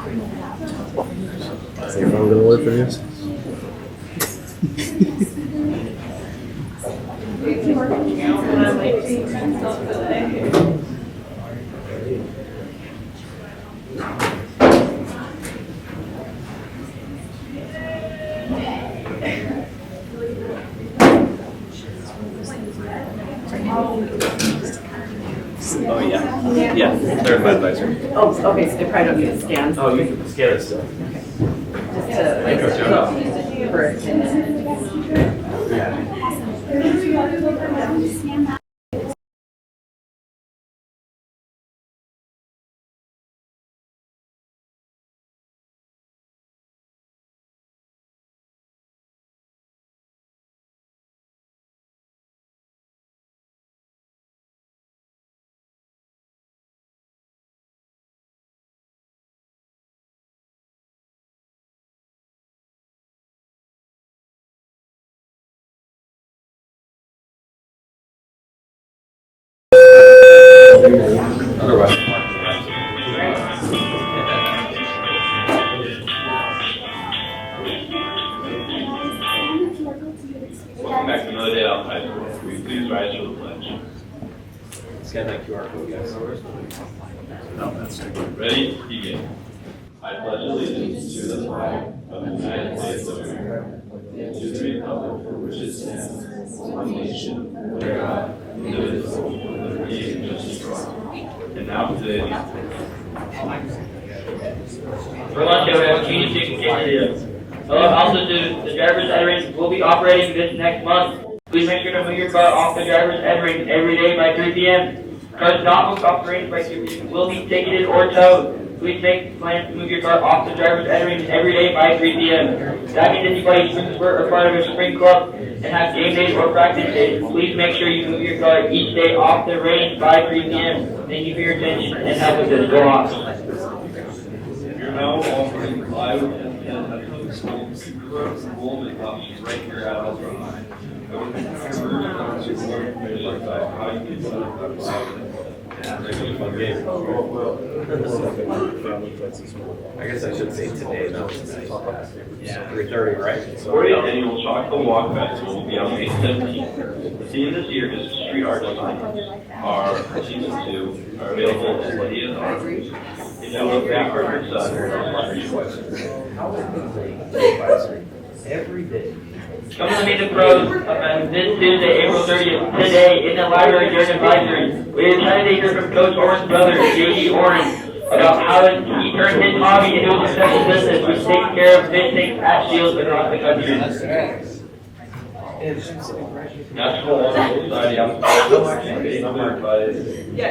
Is the phone gonna work for you? Oh, yeah. Yeah, they're my advisor. Oh, okay, so they probably don't need a scan. Oh, you can scan it still. Just to, for attendance. Otherwise, welcome back to another day at Alta. Will you please rise for the pledge? Scan that QR code, guys. No, that's ready? Begin. I pledge allegiance to the flag of the United States of America and to the republic for which it stands, one nation, under God, indivisible, with liberty and justice for all. And now for today's For lunch, we have Genie Chicken Quesadilla. Hello, Alta students. The driver's ed rings will be operating this next month. Please make sure to move your car off the driver's ed rings every day by 3 p.m. Cars not moved off the rings by 3 p.m. will be ticketed or towed. Please make plans to move your car off the driver's ed rings every day by 3 p.m. That means if you play spring sport or part of a spring club and have game days or practice days, please make sure you move your car each day off the range by 3 p.m. Thank you for your attention and have a good go on. You're now offering live and school enrollment options right here at Alta. I would encourage you to learn information about how you can set up that live and regular fun game. I guess I should say today, not tonight. Yeah. 3:30, right? 40th Annual Chocolate Walk Festival will be on May 17th. The theme this year is street art design. Our season 2 are available as Lydia and Orhn. If you look back for your son, Every day. Come to meet the pros event this Tuesday, April 30th, today in the library during advisory. We are excited to hear from Coach Orhn's brother, J.D. Ohrn, about how he turned his hobby into a successful business, which takes care of fish tanks at shields across the country. National Honor Society application numbered by be a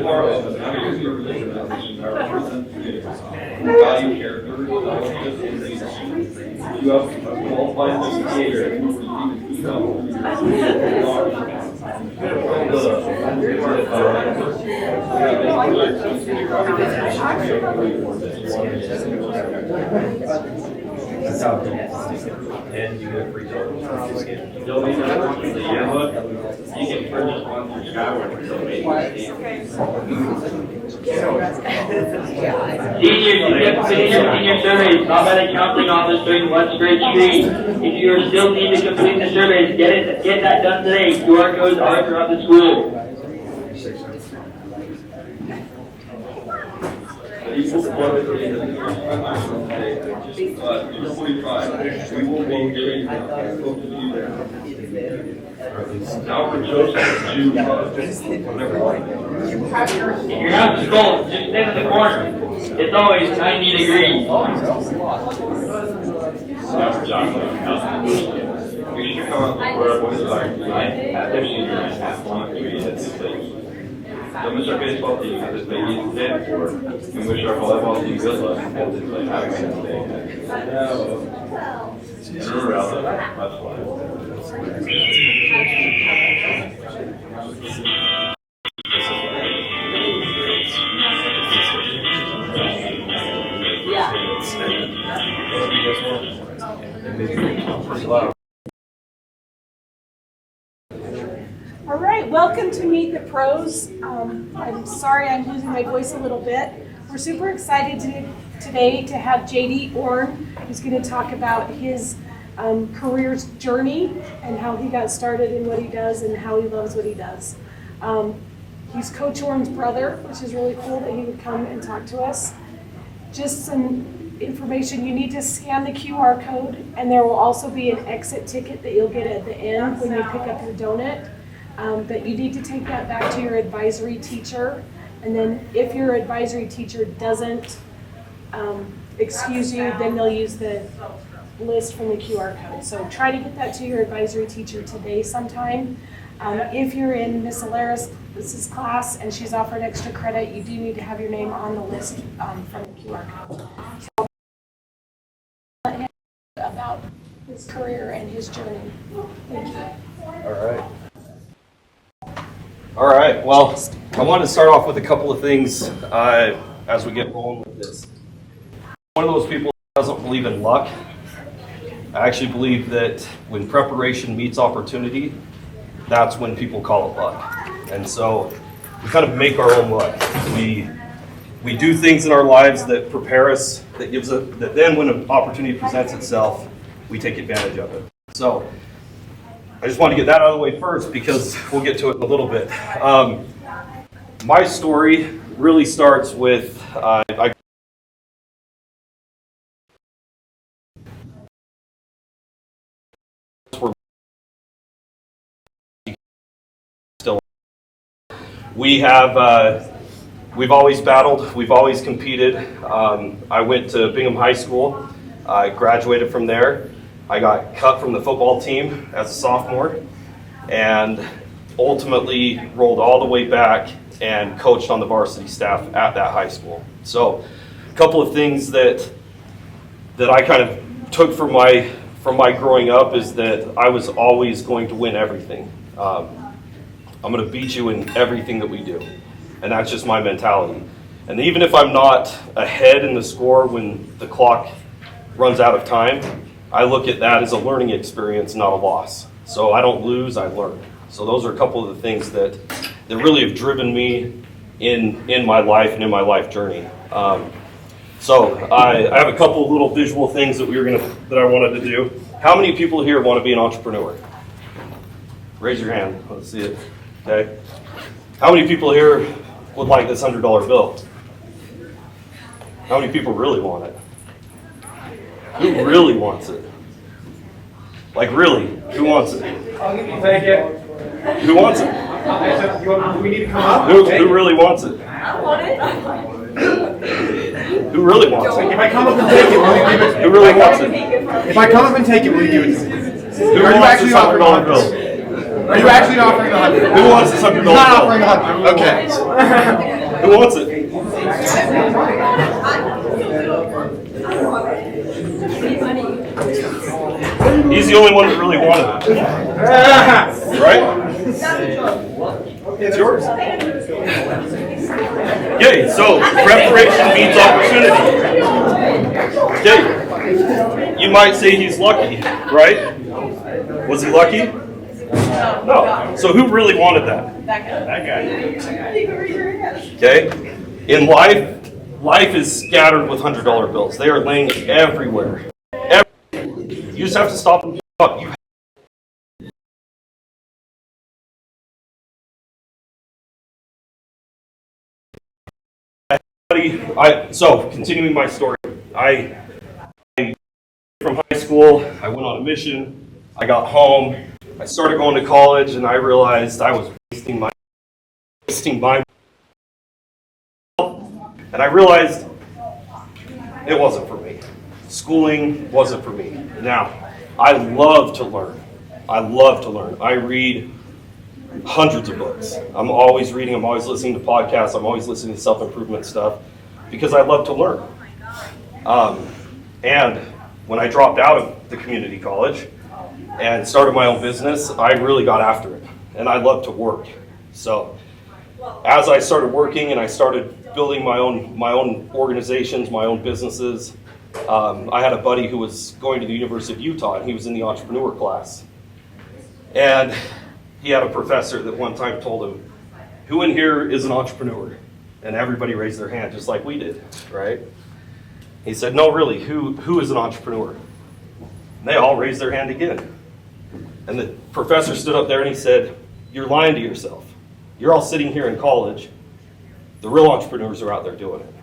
part of an active organization that represents value character, development, and leadership. You have a qualified investigator who receives That's how and you get a free total. You'll need to look at the yearbook. You can purchase one through Skyward until May 18th. Seniors, you can complete your senior surveys, not by the counseling office during one straight street. If you are still need to complete the surveys, get that done today. QR codes are throughout the school. Equal quantity in the national day, 245. We will be giving hope to you there. Now for Joseph Jew. If you're not in school, just stand in the corner. It's always 90 degrees. Now for John. We should come up for a voice tonight at their senior and have one to read at this place. So miss our baseball team as they need today for, and wish our volleyball team good luck as they play having today. And remember, Alta, that's why. All right, welcome to Meet the Pros. I'm sorry I'm losing my voice a little bit. We're super excited today to have JD Ohrn, who's going to talk about his career's journey and how he got started in what he does and how he loves what he does. He's Coach Ohrn's brother, which is really cool that he would come and talk to us. Just some information, you need to scan the QR code, and there will also be an exit ticket that you'll get at the end when you pick up your donut. But you need to take that back to your advisory teacher, and then if your advisory teacher doesn't excuse you, then they'll use the list from the QR code. So try to get that to your advisory teacher today sometime. If you're in Miss Alaris's class and she's offered extra credit, you do need to have your name on the list from the QR code. So let him about his career and his journey. Thank you. All right. Well, I want to start off with a couple of things as we get rolling with this. One of those people who doesn't believe in luck. I actually believe that when preparation meets opportunity, that's when people call it luck. And so we kind of make our own luck. We do things in our lives that prepare us, that then when an opportunity presents itself, we take advantage of it. So I just want to get that out of the way first because we'll get to it in a little bit. My story really starts with we've always battled, we've always competed. I went to Bingham High School. I graduated from there. I got cut from the football team as a sophomore and ultimately rolled all the way back and coached on the varsity staff at that high school. So a couple of things that I kind of took from my growing up is that I was always going to win everything. I'm going to beat you in everything that we do. And that's just my mentality. And even if I'm not ahead in the score when the clock runs out of time, I look at that as a learning experience, not a loss. So I don't lose, I learn. So those are a couple of the things that really have driven me in my life and in my life journey. So I have a couple of little visual things that I wanted to do. How many people here want to be an entrepreneur? Raise your hand. Let's see it. Okay. How many people here would like this $100 bill? How many people really want it? Who really wants it? Like really, who wants it? Take it. Who wants it? We need to come up. Who really wants it? I want it. Who really wants it? If I come up and take it, will you give it? Who really wants it? If I come up and take it, will you give it to me? Who wants this $100 bill? Are you actually offering the 100? Who wants this $100 bill? Not offering the 100. Okay. Who wants it? He's the only one that really wanted it. Right? It's yours. Okay, so preparation means opportunity. Okay, you might say he's lucky, right? Was he lucky? No. So who really wanted that? That guy. Okay. In life is scattered with $100 bills. They are laying everywhere. You just have to stop and pick up. So continuing my story, I from high school, I went on a mission. I got home. I started going to college, and I realized I was wasting my, and I realized it wasn't for me. Schooling wasn't for me. Now, I love to learn. I read hundreds of books. I'm always reading. I'm always listening to podcasts. I'm always listening to self-improvement stuff because I love to learn. And when I dropped out of the community college and started my own business, I really got after it. And I love to work. So as I started working and I started building my own organizations, my own businesses, I had a buddy who was going to the University of Utah, and he was in the entrepreneur class. And he had a professor that one time told him, "Who in here is an entrepreneur?" And everybody raised their hand just like we did, right? He said, no, really, who is an entrepreneur? And they all raised their hand again. And the professor stood up there and he said, you're lying to yourself. You're all sitting here in college. The real entrepreneurs are out there doing it.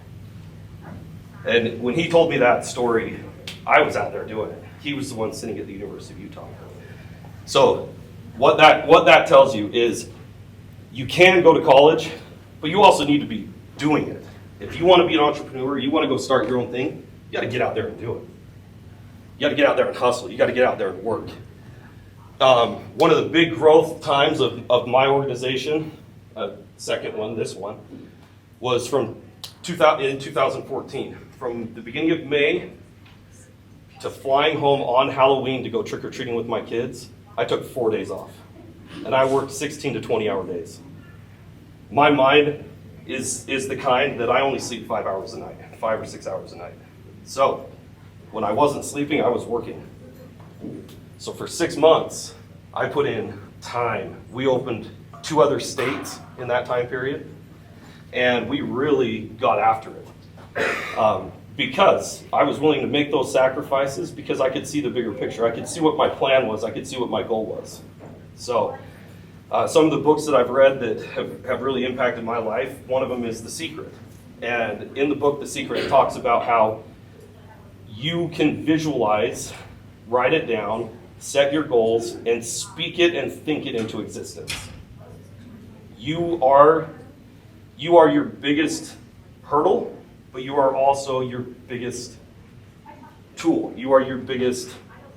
And when he told me that story, I was out there doing it. He was the one sitting at the University of Utah. So what that tells you is you can go to college, but you also need to be doing it. If you want to be an entrepreneur, you want to go start your own thing, you got to get out there and do it. You got to get out there and hustle. You got to get out there and work. One of the big growth times of my organization, second one, this one, was in 2014. From the beginning of May to flying home on Halloween to go trick-or-treating with my kids, I took 4 days off. And I worked 16 to 20-hour days. My mind is the kind that I only sleep 5 hours a night, 5 or 6 hours a night. So when I wasn't sleeping, I was working. So for 6 months, I put in time. We opened 2 other states in that time period, and we really got after it. Because I was willing to make those sacrifices because I could see the bigger picture. I could see what my plan was. I could see what my goal was. So some of the books that I've read that have really impacted my life, one of them is The Secret. And in the book, The Secret, it talks about how you can visualize, write it down, set your goals, and speak it and think it into existence. You are your biggest hurdle, but you are also your biggest tool. You are your biggest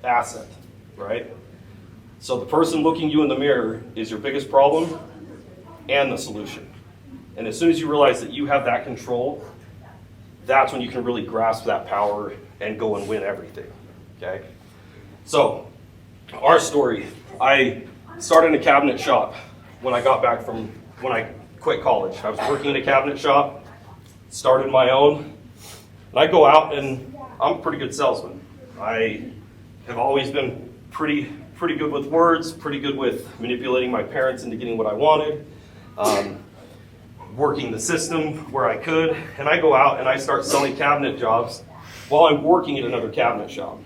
asset, right? So the person looking you in the mirror is your biggest problem and the solution. And as soon as you realize that you have that control, that's when you can really grasp that power and go and win everything, okay? So, our story, I started in a cabinet shop when I quit college. I was working in a cabinet shop, started my own, and I go out and I'm a pretty good salesman. I have always been pretty good with words, pretty good with manipulating my parents into getting what I wanted, working the system where I could, and I go out and I start selling cabinet jobs while I'm working at another cabinet shop.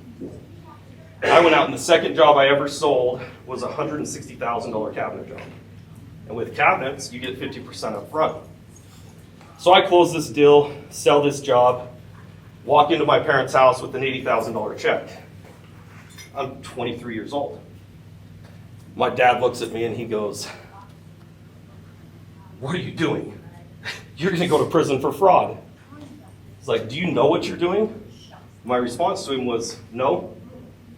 I went out and the second job I ever sold was a $160,000 cabinet job. And with cabinets, you get 50% up front. So I close this deal, sell this job, walk into my parents' house with an $80,000 check. I'm 23 years old. My dad looks at me and he goes, "What are you doing? You're going to go to prison for fraud." He's like, "Do you know what you're doing?" My response to him was, "No,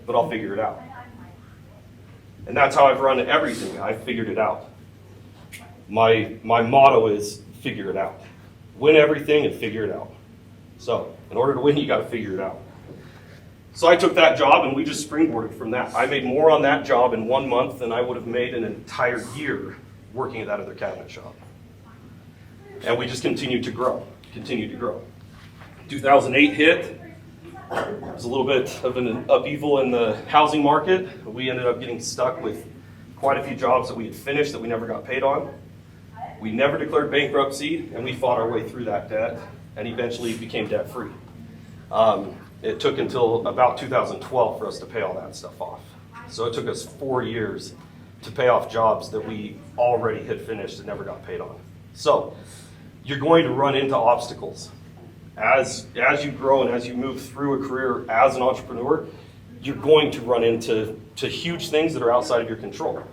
but I'll figure it out." And that's how I've run everything. I've figured it out. My motto is figure it out. Win everything and figure it out. So in order to win, you got to figure it out. So I took that job and we just springboarded from that. I made more on that job in 1 month than I would have made an entire year working at that other cabinet shop. And we just continued to grow. 2008 hit. There was a little bit of an upheaval in the housing market. We ended up getting stuck with quite a few jobs that we had finished that we never got paid on. We never declared bankruptcy, and we fought our way through that debt and eventually became debt-free. It took until about 2012 for us to pay all that stuff off. So it took us 4 years to pay off jobs that we already had finished and never got paid on. So you're going to run into obstacles. As you grow and as you move through a career as an entrepreneur, you're going to run into huge things that are outside of your control.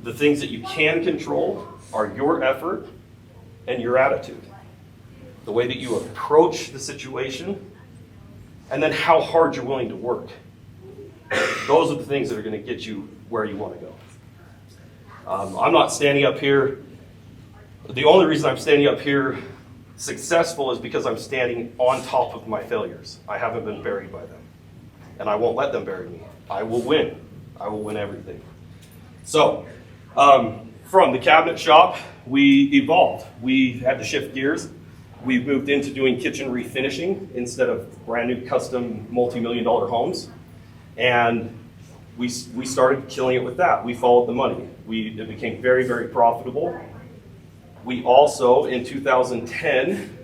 The things that you can control are your effort and your attitude. The way that you approach the situation, and then how hard you're willing to work. Those are the things that are going to get you where you want to go. I'm not standing up here. The only reason I'm standing up here successful is because I'm standing on top of my failures. I haven't been buried by them. And I won't let them bury me. I will win. I will win everything. So, from the cabinet shop, we evolved. We had to shift gears. We moved into doing kitchen refinishing instead of brand new custom multi-million-dollar homes. And we started killing it with that. We followed the money. It became very, very profitable. We also, in 2010,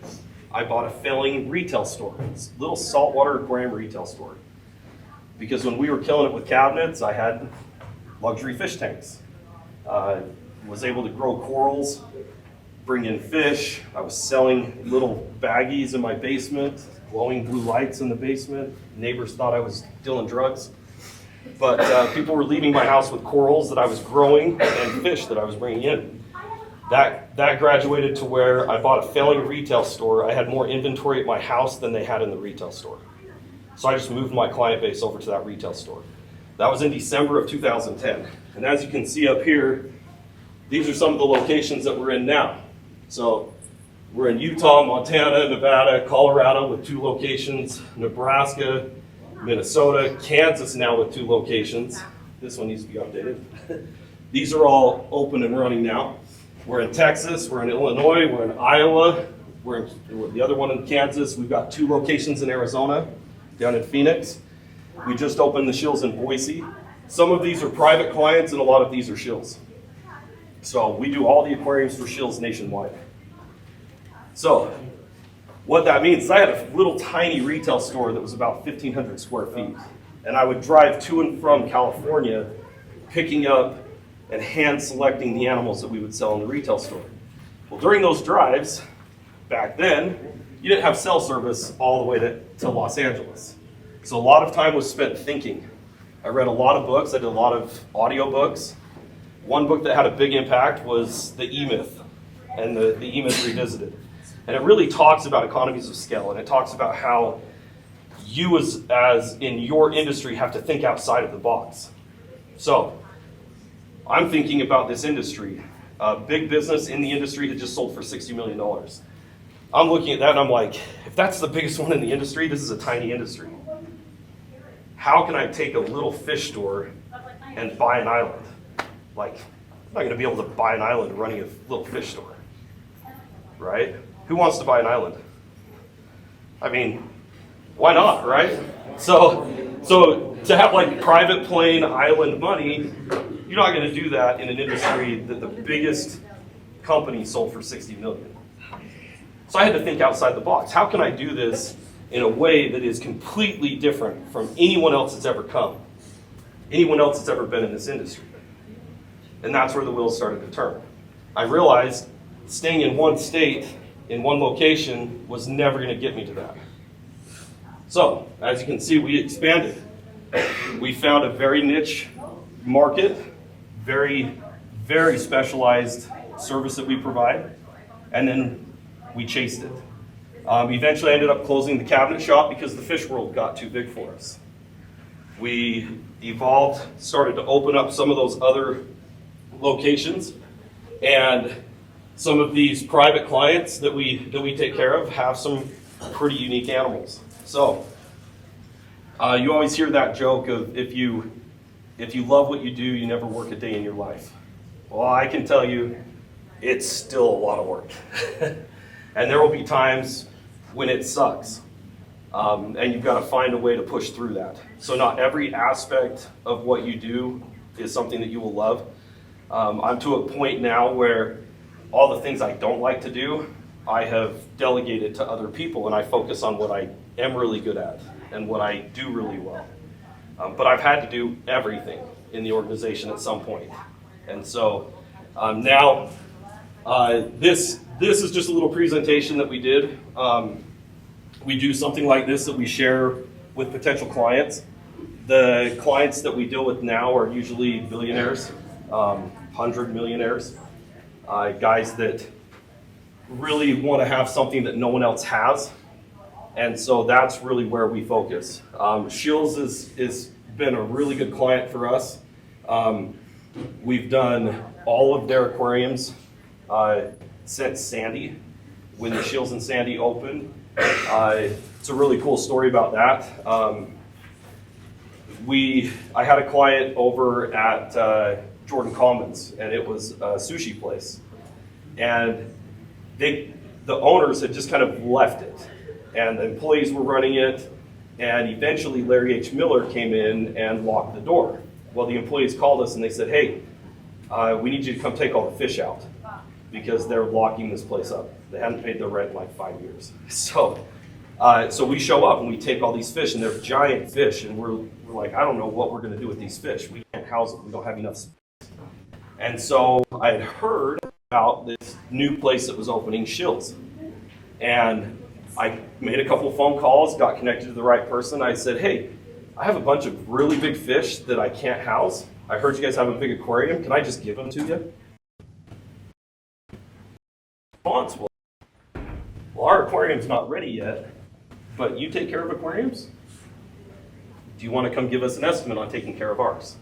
I bought a failing retail store, this little saltwater aquarium retail store. Because when we were killing it with cabinets, I had luxury fish tanks. Was able to grow corals, bring in fish. I was selling little baggies in my basement, glowing blue lights in the basement. Neighbors thought I was dealing drugs. But people were leaving my house with corals that I was growing and fish that I was bringing in. That graduated to where I bought a failing retail store. I had more inventory at my house than they had in the retail store. So I just moved my client base over to that retail store. That was in December of 2010. And as you can see up here, these are some of the locations that we're in now. So we're in Utah, Montana, Nevada, Colorado with 2 locations, Nebraska, Minnesota, Kansas now with 2 locations. This one needs to be updated. These are all open and running now. We're in Texas, we're in Illinois, we're in Iowa, we're in the other one in Kansas. We've got 2 locations in Arizona, down in Phoenix. We just opened the shills in Boise. Some of these are private clients and a lot of these are shills. So we do all the aquariums for shills nationwide. So what that means is I had a little tiny retail store that was about 1,500 square feet. And I would drive to and from California picking up and hand selecting the animals that we would sell in the retail store. Well, during those drives, back then, you didn't have cell service all the way to Los Angeles. So a lot of time was spent thinking. I read a lot of books, I did a lot of audio books. One book that had a big impact was The E-Myth, and the E-Myth Revisited. And it really talks about economies of scale, and it talks about how you as in your industry have to think outside of the box. So I'm thinking about this industry. A big business in the industry had just sold for $60 million. I'm looking at that and I'm like, if that's the biggest one in the industry, this is a tiny industry. How can I take a little fish store and buy an island? Like, I'm not going to be able to buy an island running a little fish store, right? Who wants to buy an island? I mean, why not, right? So to have like private plane island money, you're not going to do that in an industry that the biggest company sold for $60 million. So I had to think outside the box. How can I do this in a way that is completely different from anyone else that's ever come, anyone else that's ever been in this industry? And that's where the wheels started to turn. I realized staying in one state, in one location, was never going to get me to that. So, as you can see, we expanded. We found a very niche market, very, very specialized service that we provide, and then we chased it. Eventually I ended up closing the cabinet shop because the fish world got too big for us. We evolved, started to open up some of those other locations, and some of these private clients that we take care of have some pretty unique animals. So you always hear that joke of if you love what you do, you never work a day in your life. Well, I can tell you it's still a lot of work. And there will be times when it sucks. And you've got to find a way to push through that. So not every aspect of what you do is something that you will love. I'm to a point now where all the things I don't like to do, I have delegated to other people, and I focus on what I am really good at and what I do really well. But I've had to do everything in the organization at some point. And so now this is just a little presentation that we did. We do something like this that we share with potential clients. The clients that we deal with now are usually billionaires, 100 millionaires, guys that really want to have something that no one else has. And so that's really where we focus. Shills has been a really good client for us. We've done all of their aquariums since Sandy, when the Shills and Sandy opened. It's a really cool story about that. I had a client over at Jordan Commons, and it was a sushi place. And the owners had just kind of left it, and the employees were running it, and eventually Larry H. Miller came in and locked the door. Well, the employees called us and they said, hey, we need you to come take all the fish out. because they're locking this place up. They hadn't paid their rent in like 5 years. So we show up and we take all these fish, and they're giant fish, and we're like, I don't know what we're gonna do with these fish. We can't house them, we don't have enough space. And so I had heard about this new place that was opening, Shills. And I made a couple of phone calls, got connected to the right person. I said, hey, I have a bunch of really big fish that I can't house. I heard you guys have a big aquarium. Can I just give them to you? Response was, well, our aquarium's not ready yet, but you take care of aquariums? Do you want to come give us an estimate on taking care of ours?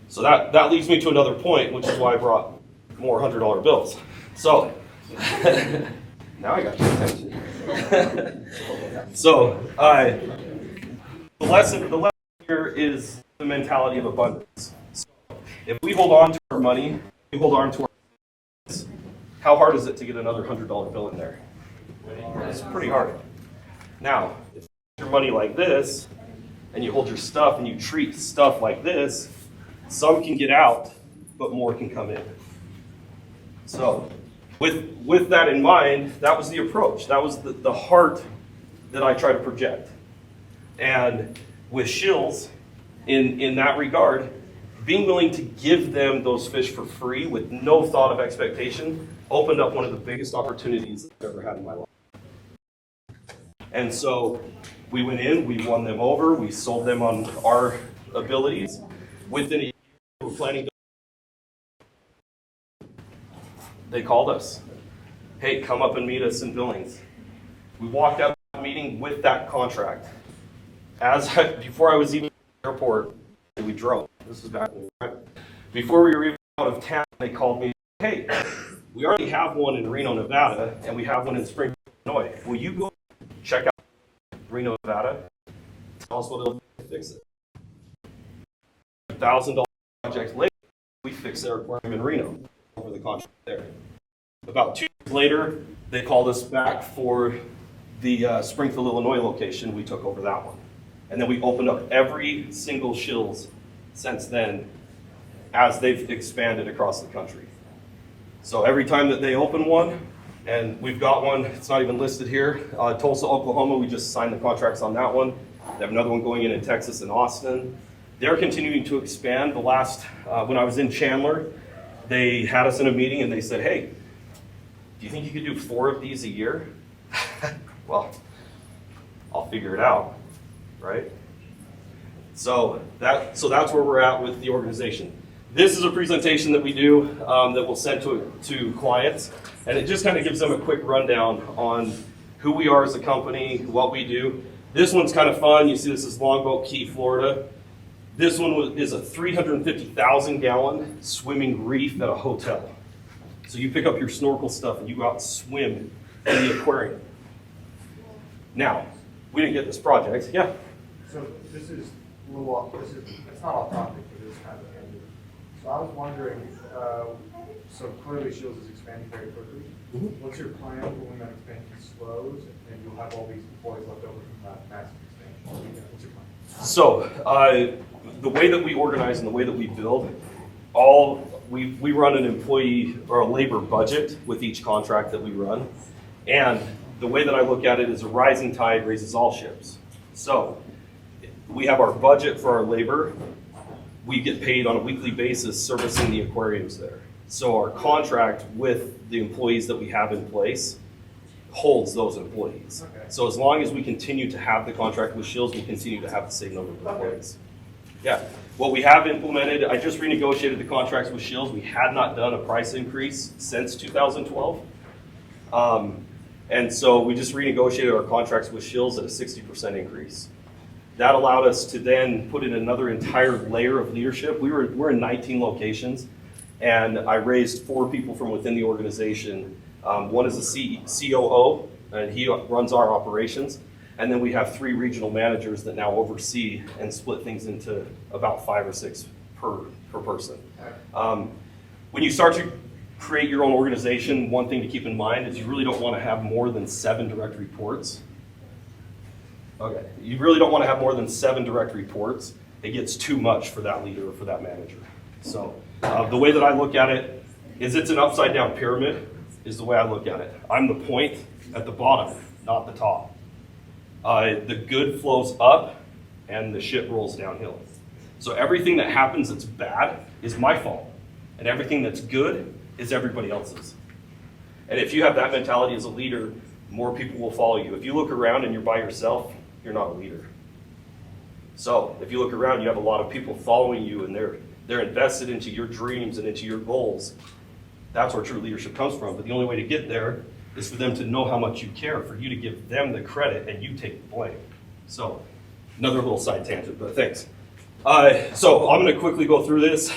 So that leads me to another point, which is why I brought more $100 bills. So now I got your attention. So the lesson here is the mentality of abundance. So if we hold on to our money, we hold on to our money, how hard is it to get another $100 bill in there? It's pretty hard. Now, if you hold your money like this, and you hold your stuff and you treat stuff like this, some can get out, but more can come in. So with that in mind, that was the approach. That was the heart that I try to project. And with Shills, in that regard, being willing to give them those fish for free with no thought of expectation opened up one of the biggest opportunities I've ever had in my life. And so we went in, we won them over, we sold them on our abilities. Within a year, we were planning to. They called us. Hey, come up and meet us in Billings. We walked out of the meeting with that contract. Before I was even at the airport, we drove. This was back when we were before we were even out of town, they called me, hey, we already have one in Reno, Nevada, and we have one in Springfield, Illinois. Will you go check out Reno, Nevada? Tell us what it'll fix it. $1,000 project later, we fixed their aquarium in Reno over the contract there. About 2 years later, they called us back for the Springfield, Illinois location. We took over that one. And then we opened up every single Shills since then as they've expanded across the country. So every time that they open one, and we've got one, it's not even listed here, Tulsa, Oklahoma, we just signed the contracts on that one. They have another one going in Texas and Austin. They're continuing to expand. The last, when I was in Chandler, they had us in a meeting and they said, hey, do you think you could do 4 of these a year? Well, I'll figure it out, right? So that's where we're at with the organization. This is a presentation that we do that we'll send to clients, and it just kind of gives them a quick rundown on who we are as a company, what we do. This one's kind of fun. You see this is Longboat Key, Florida. This one is a 350,000 gallon swimming reef at a hotel. So you pick up your snorkel stuff and you go out and swim in the aquarium. Now, we didn't get this project. Yeah? So this is a little off, it's not off topic, but it's kind of handy. So I was wondering, so clearly Shills is expanding very quickly. Mm-hmm. What's your plan for when that expansion slows and you'll have all these employees left over from that massive expansion? What's your plan? So the way that we organize and the way that we build, we run an employee or a labor budget with each contract that we run. And the way that I look at it is a rising tide raises all ships. So we have our budget for our labor. We get paid on a weekly basis servicing the aquariums there. So our contract with the employees that we have in place holds those employees. Okay. So as long as we continue to have the contract with Shills, we continue to have the same number of employees. Yeah, what we have implemented, I just renegotiated the contracts with Shills. We had not done a price increase since 2012. And so we just renegotiated our contracts with Shills at a 60% increase. That allowed us to then put in another entire layer of leadership. We're in 19 locations, and I raised 4 people from within the organization. One is a COO, and he runs our operations. And then we have 3 regional managers that now oversee and split things into about 5 or 6 per person. When you start to create your own organization, one thing to keep in mind is you really don't want to have more than 7 direct reports. Okay, you really don't want to have more than 7 direct reports. It gets too much for that leader or for that manager. So the way that I look at it, is it's an upside down pyramid, is the way I look at it. I'm the point at the bottom, not the top. The good flows up and the shit rolls downhill. So everything that happens that's bad is my fault. And everything that's good is everybody else's. And if you have that mentality as a leader, more people will follow you. If you look around and you're by yourself, you're not a leader. So if you look around, you have a lot of people following you and they're invested into your dreams and into your goals. That's where true leadership comes from. But the only way to get there is for them to know how much you care, for you to give them the credit and you take the blame. So another little side tangent, but thanks. So I'm going to quickly go through this.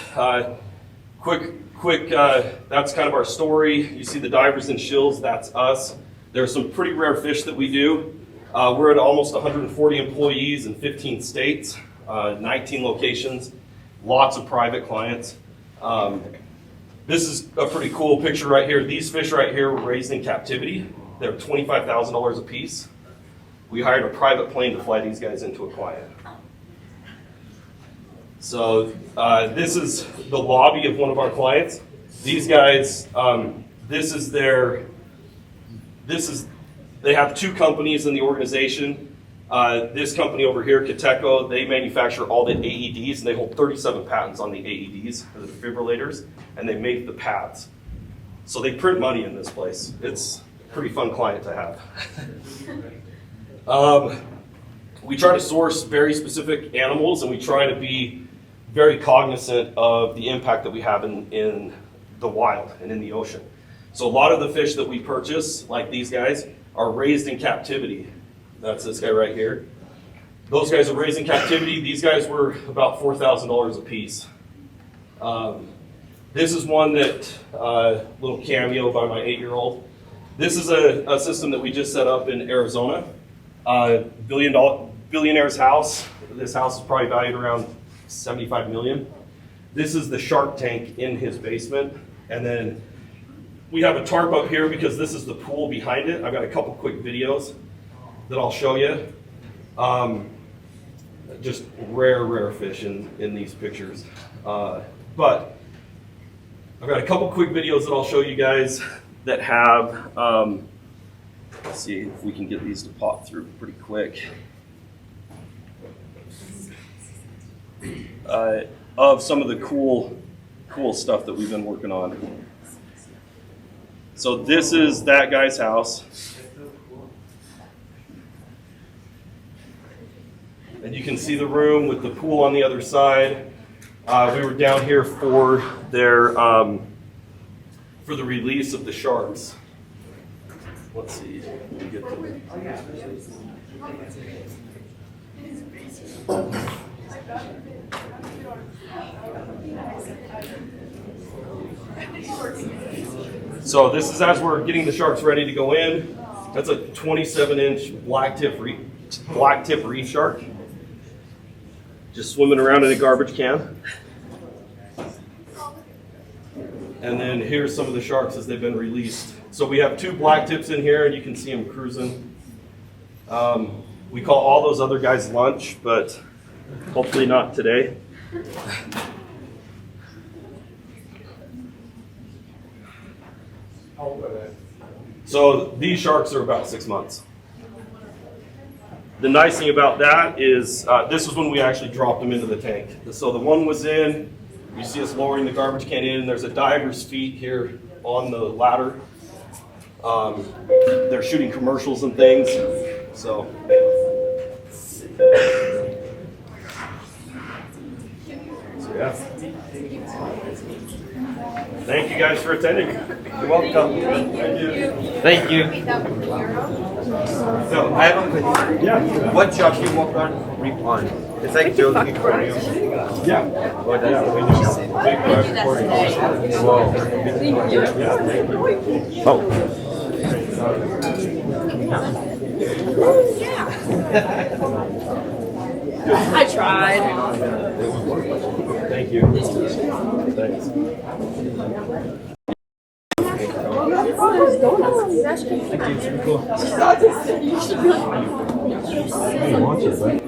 Quick, that's kind of our story. You see the divers and shills, that's us. There are some pretty rare fish that we do. We're at almost 140 employees in 15 states, 19 locations, lots of private clients. This is a pretty cool picture right here. These fish right here were raised in captivity. They're $25,000 a piece. We hired a private plane to fly these guys into a client. So this is the lobby of one of our clients. These guys, they have two companies in the organization. This company over here, Kateco, they manufacture all the AEDs, and they hold 37 patents on the AEDs, the defibrillators, and they make the pads. So they print money in this place. It's a pretty fun client to have. We try to source very specific animals, and we try to be very cognizant of the impact that we have in the wild and in the ocean. So a lot of the fish that we purchase, like these guys, are raised in captivity. That's this guy right here. Those guys are raised in captivity. These guys were about $4,000 a piece. This is one that, little cameo by my 8-year-old. This is a system that we just set up in Arizona. Billionaire's house. This house is probably valued around 75 million. This is the shark tank in his basement. And then we have a tarp up here because this is the pool behind it. I've got a couple quick videos that I'll show you. Just rare fish in these pictures. But I've got a couple quick videos that I'll show you guys that have, let's see if we can get these to pop through pretty quick. Of some of the cool stuff that we've been working on. So this is that guy's house. And you can see the room with the pool on the other side. We were down here for their for the release of the sharks. Let's see if we can get to it. So this is as we're getting the sharks ready to go in. That's a 27-inch black tip reef shark. Just swimming around in a garbage can. And then here's some of the sharks as they've been released. So we have 2 black tips in here, and you can see them cruising. We call all those other guys lunch, but hopefully not today. So these sharks are about 6 months. The nice thing about that is this is when we actually dropped them into the tank. So the one was in, you see us lowering the garbage can in, there's a diver's feet here on the ladder. They're shooting commercials and things. So yeah. Thank you guys for attending. You're welcome. Thank you. So I have a question. Yeah. What job do you work on? Reef Ohrn. It's like building aquarium. Yeah. Oh, that's we do. Big aquarium. Whoa. Yeah, thank you. Oh. I tried. Thank you. Thanks. Watch it, right?